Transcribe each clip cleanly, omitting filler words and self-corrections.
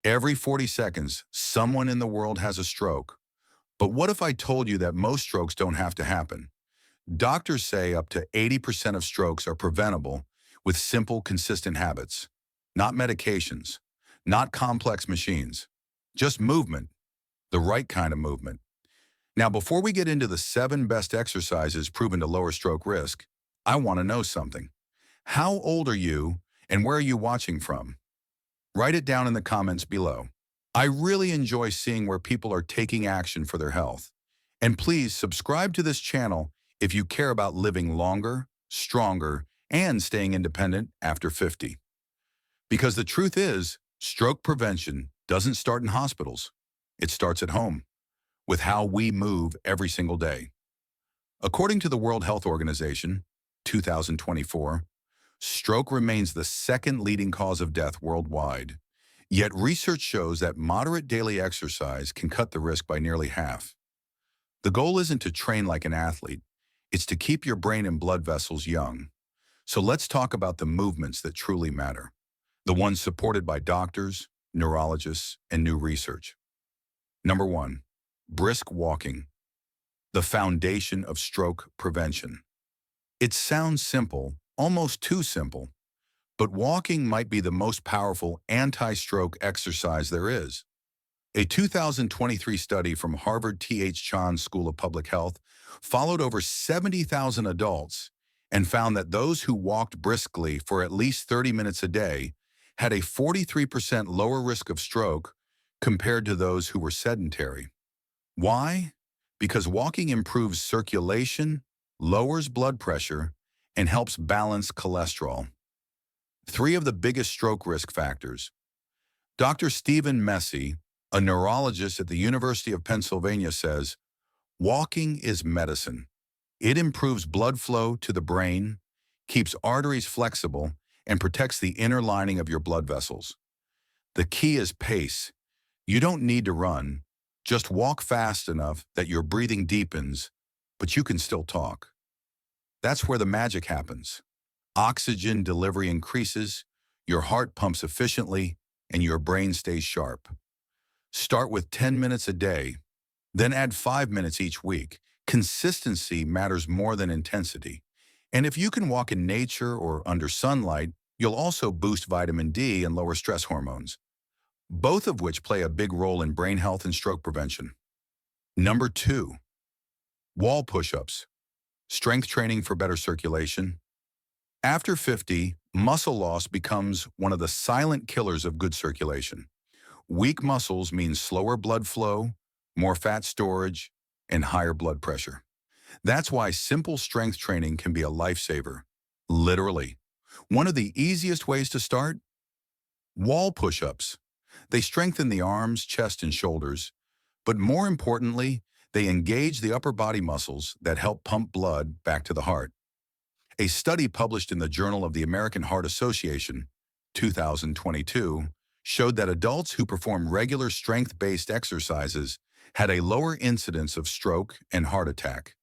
Every 40 seconds, someone in the world has a stroke. But what if I told you that most strokes don't have to happen? Doctors say up to 80% of strokes are preventable with simple, consistent habits. Not medications, not complex machines, just movement, the right kind of movement. Now, before we get into the 7 best exercises proven to lower stroke risk, I want to know something. How old are you and where are you watching from? Write it down in the comments below. I really enjoy seeing where people are taking action for their health. And please subscribe to this channel if you care about living longer, stronger, and staying independent after 50. Because the truth is, stroke prevention doesn't start in hospitals. It starts at home, with how we move every single day. According to the World Health Organization, 2024, stroke remains the second leading cause of death worldwide. Yet research shows that moderate daily exercise can cut the risk by nearly half. The goal isn't to train like an athlete, it's to keep your brain and blood vessels young. So let's talk about the movements that truly matter, the ones supported by doctors, neurologists, and new research. Number 1, brisk walking, the foundation of stroke prevention. It sounds simple, almost too simple, but walking might be the most powerful anti-stroke exercise there is. A 2023 study from Harvard T.H. Chan School of Public Health followed over 70,000 adults and found that those who walked briskly for at least 30 minutes a day had a 43% lower risk of stroke compared to those who were sedentary. Why? Because walking improves circulation, lowers blood pressure, and helps balance cholesterol. 3 of the biggest stroke risk factors. Dr. Stephen Messi, a neurologist at the University of Pennsylvania, says, walking is medicine. It improves blood flow to the brain, keeps arteries flexible, and protects the inner lining of your blood vessels. The key is pace. You don't need to run. Just walk fast enough that your breathing deepens, but you can still talk. That's where the magic happens. Oxygen delivery increases, your heart pumps efficiently, and your brain stays sharp. Start with 10 minutes a day, then add 5 minutes each week. Consistency matters more than intensity. And if you can walk in nature or under sunlight, you'll also boost vitamin D and lower stress hormones, both of which play a big role in brain health and stroke prevention. Number 2, wall push-ups, strength training for better circulation. After 50, muscle loss becomes one of the silent killers of good circulation. Weak muscles mean slower blood flow, more fat storage, and higher blood pressure. That's why simple strength training can be a lifesaver. Literally. One of the easiest ways to start? Wall push-ups. They strengthen the arms, chest, and shoulders, but more importantly, they engage the upper body muscles that help pump blood back to the heart. A study published in the Journal of the American Heart Association, 2022, showed that adults who perform regular strength-based exercises had a lower incidence of stroke and heart attack,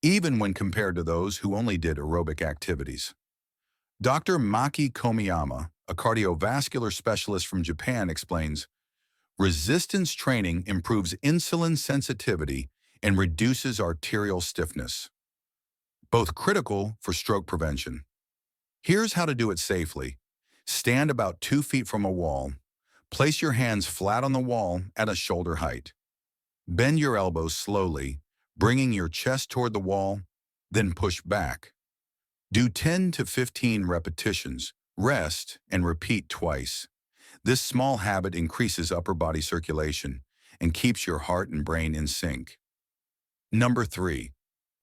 even when compared to those who only did aerobic activities. Dr. Maki Komiyama, a cardiovascular specialist from Japan, explains, resistance training improves insulin sensitivity and reduces arterial stiffness, both critical for stroke prevention. Here's how to do it safely. Stand about 2 feet from a wall. Place your hands flat on the wall at a shoulder height. Bend your elbows slowly, bringing your chest toward the wall, then push back. Do 10 to 15 repetitions, rest, and repeat twice. This small habit increases upper body circulation and keeps your heart and brain in sync. Number 3,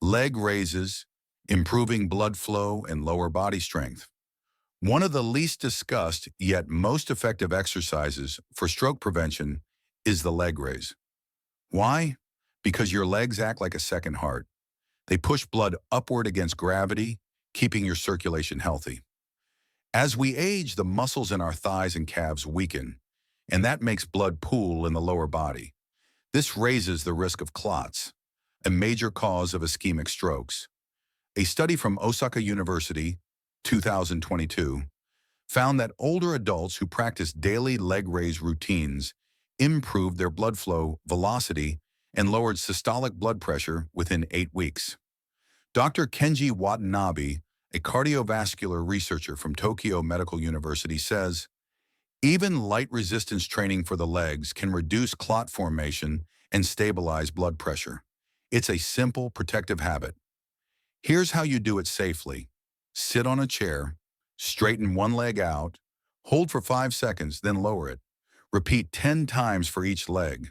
leg raises, improving blood flow and lower body strength. One of the least discussed yet most effective exercises for stroke prevention is the leg raise. Why? Because your legs act like a second heart. They push blood upward against gravity, keeping your circulation healthy. As we age, the muscles in our thighs and calves weaken, and that makes blood pool in the lower body. This raises the risk of clots, a major cause of ischemic strokes. A study from Osaka University, 2022, found that older adults who practiced daily leg raise routines improved their blood flow velocity and lowered systolic blood pressure within 8 weeks. Dr. Kenji Watanabe, a cardiovascular researcher from Tokyo Medical University, says, even light resistance training for the legs can reduce clot formation and stabilize blood pressure. It's a simple protective habit. Here's how you do it safely. Sit on a chair, straighten one leg out, hold for 5 seconds, then lower it. Repeat 10 times for each leg.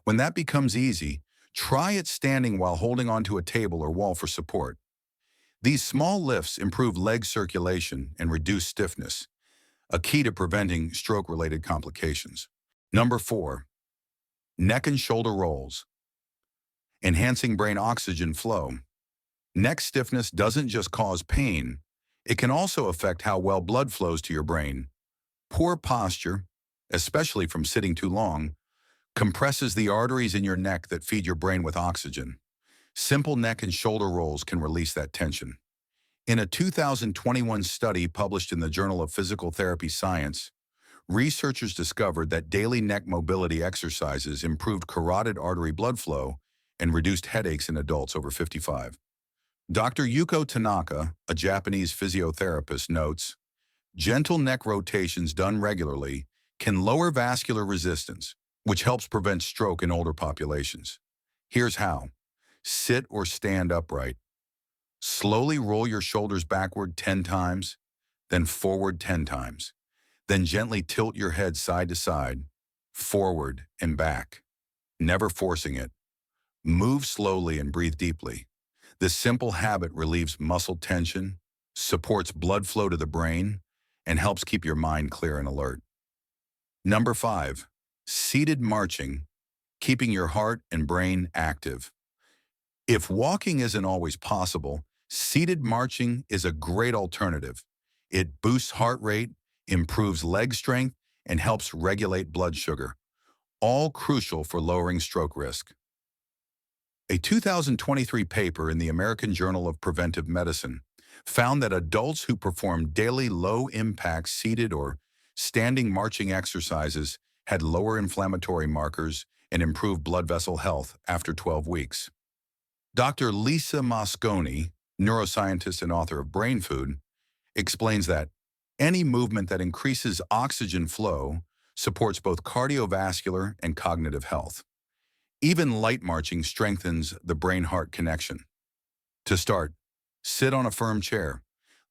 When that becomes easy, try it standing while holding onto a table or wall for support. These small lifts improve leg circulation and reduce stiffness, a key to preventing stroke-related complications. Number 4, neck and shoulder rolls, enhancing brain oxygen flow. Neck stiffness doesn't just cause pain, it can also affect how well blood flows to your brain. Poor posture, especially from sitting too long, compresses the arteries in your neck that feed your brain with oxygen. Simple neck and shoulder rolls can release that tension. In a 2021 study published in the Journal of Physical Therapy Science, researchers discovered that daily neck mobility exercises improved carotid artery blood flow and reduced headaches in adults over 55. Dr. Yuko Tanaka, a Japanese physiotherapist, notes, gentle neck rotations done regularly can lower vascular resistance, which helps prevent stroke in older populations. Here's how. Sit or stand upright. Slowly roll your shoulders backward 10 times, then forward 10 times. Then gently tilt your head side to side, forward and back, never forcing it. Move slowly and breathe deeply. This simple habit relieves muscle tension, supports blood flow to the brain, and helps keep your mind clear and alert. Number 5, seated marching, keeping your heart and brain active. If walking isn't always possible, seated marching is a great alternative. It boosts heart rate, improves leg strength, and helps regulate blood sugar, all crucial for lowering stroke risk. A 2023 paper in the American Journal of Preventive Medicine found that adults who performed daily low-impact seated or standing marching exercises had lower inflammatory markers and improved blood vessel health after 12 weeks. Dr. Lisa Mosconi, neuroscientist and author of Brain Food, explains that any movement that increases oxygen flow supports both cardiovascular and cognitive health. Even light marching strengthens the brain-heart connection. To start, sit on a firm chair.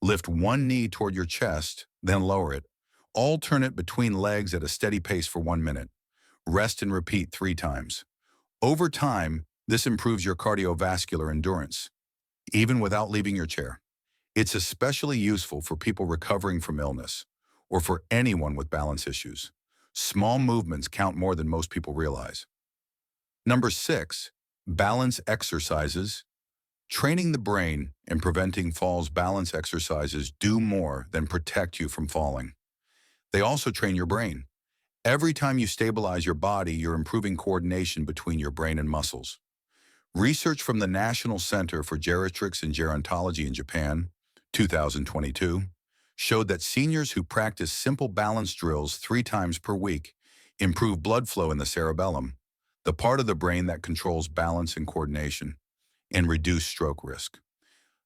Lift one knee toward your chest, then lower it. Alternate between legs at a steady pace for 1 minute. Rest and repeat 3 times. Over time, this improves your cardiovascular endurance, even without leaving your chair. It's especially useful for people recovering from illness or for anyone with balance issues. Small movements count more than most people realize. Number 6, balance exercises. Training the brain and preventing falls balance exercises do more than protect you from falling. They also train your brain. Every time you stabilize your body, you're improving coordination between your brain and muscles. Research from the National Center for Geriatrics and Gerontology in Japan, 2022, showed that seniors who practice simple balance drills 3 times per week improve blood flow in the cerebellum, the part of the brain that controls balance and coordination, and reduce stroke risk.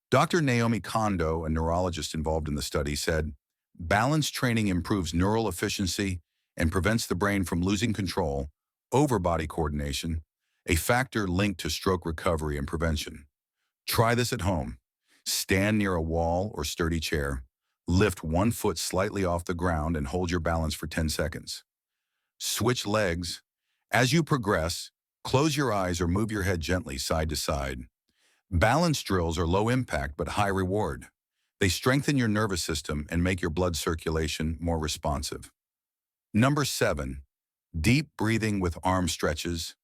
Dr. Naomi Kondo, a neurologist involved in the study, said, balance training improves neural efficiency and prevents the brain from losing control over body coordination, a factor linked to stroke recovery and prevention. Try this at home. Stand near a wall or sturdy chair, lift one foot slightly off the ground and hold your balance for 10 seconds. Switch legs. As you progress, close your eyes or move your head gently side to side. Balance drills are low impact but high reward. They strengthen your nervous system and make your blood circulation more responsive. Number 7, deep breathing with arm stretches.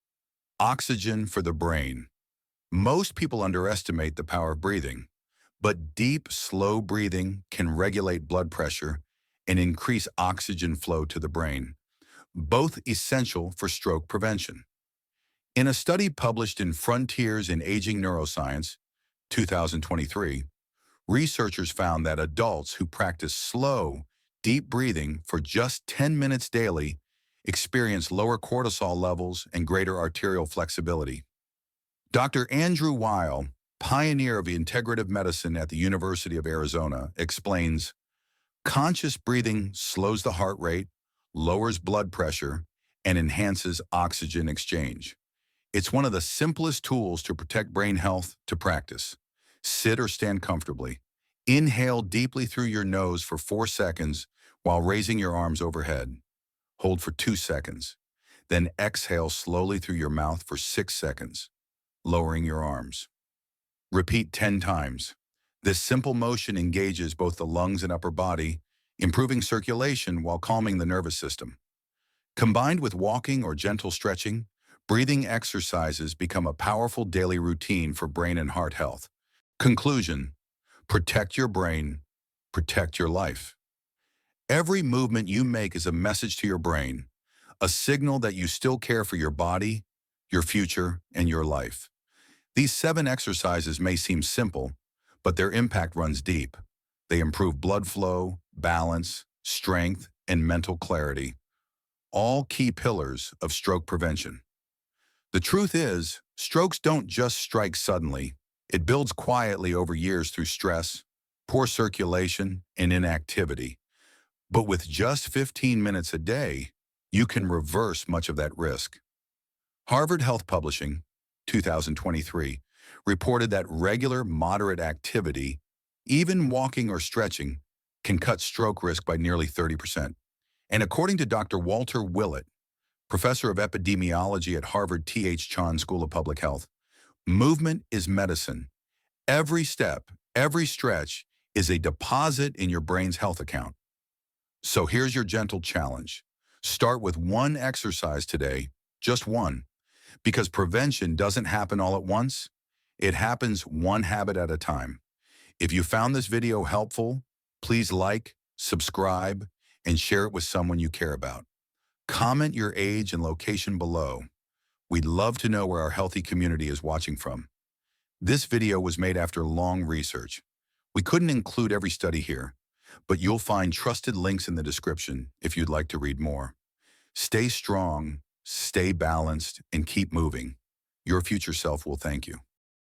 Oxygen for the brain. Most people underestimate the power of breathing, but deep, slow breathing can regulate blood pressure and increase oxygen flow to the brain, both essential for stroke prevention. In a study published in Frontiers in Aging Neuroscience, 2023, researchers found that adults who practice slow, deep breathing for just 10 minutes daily, experience lower cortisol levels and greater arterial flexibility. Dr. Andrew Weil, pioneer of integrative medicine at the University of Arizona, explains, conscious breathing slows the heart rate, lowers blood pressure, and enhances oxygen exchange. It's one of the simplest tools to protect brain health to practice. Sit or stand comfortably. Inhale deeply through your nose for 4 seconds while raising your arms overhead. Hold for 2 seconds. Then exhale slowly through your mouth for 6 seconds, lowering your arms. Repeat 10 times. This simple motion engages both the lungs and upper body, improving circulation while calming the nervous system. Combined with walking or gentle stretching, breathing exercises become a powerful daily routine for brain and heart health. Conclusion: protect your brain, protect your life. Every movement you make is a message to your brain, a signal that you still care for your body, your future, and your life. These 7 exercises may seem simple, but their impact runs deep. They improve blood flow, balance, strength, and mental clarity, all key pillars of stroke prevention. The truth is, strokes don't just strike suddenly. It builds quietly over years through stress, poor circulation, and inactivity. But with just 15 minutes a day, you can reverse much of that risk. Harvard Health Publishing, 2023, reported that regular, moderate activity, even walking or stretching, can cut stroke risk by nearly 30%. And according to Dr. Walter Willett, professor of epidemiology at Harvard T.H. Chan School of Public Health, movement is medicine. Every step, every stretch is a deposit in your brain's health account. So here's your gentle challenge. Start with one exercise today, just one, because prevention doesn't happen all at once. It happens one habit at a time. If you found this video helpful, please like, subscribe, and share it with someone you care about. Comment your age and location below. We'd love to know where our healthy community is watching from. This video was made after long research. We couldn't include every study here, but you'll find trusted links in the description if you'd like to read more. Stay strong, stay balanced, and keep moving. Your future self will thank you.